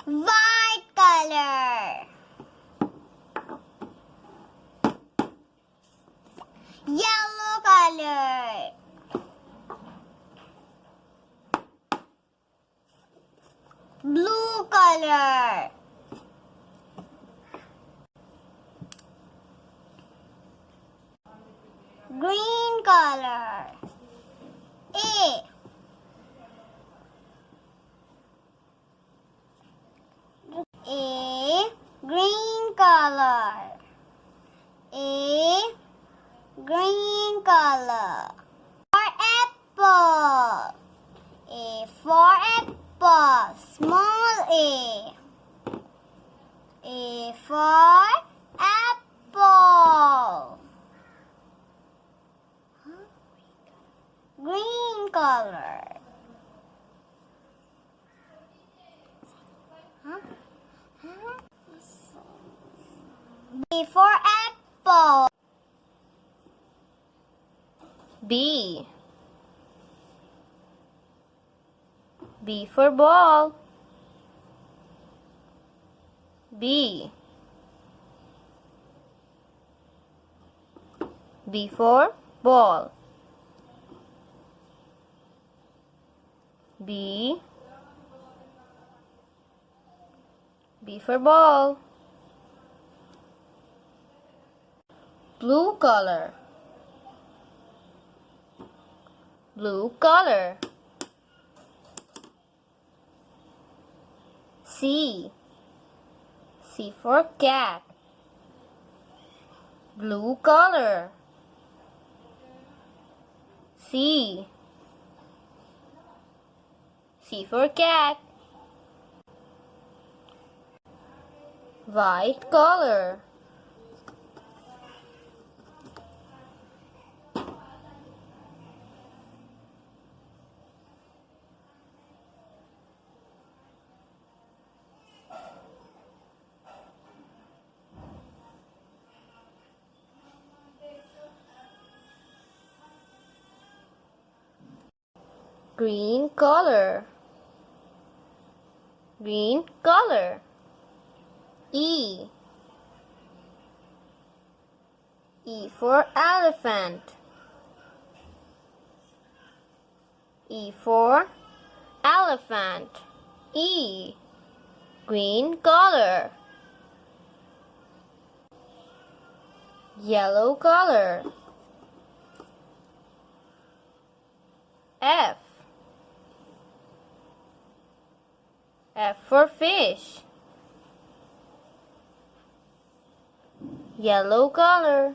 white color, yellow color, blue color, green color. A green color, a green color. For apple, A for apple, small a for apple, green color. B for apple. B. B for ball. B. B for ball. B. B for ball. Blue color. Blue color. C. C for cat. Blue color. C. C for cat. White color. Green color. Green color. E. E for elephant. E for elephant. E. Green color. Yellow color. F. F for fish. Yellow color.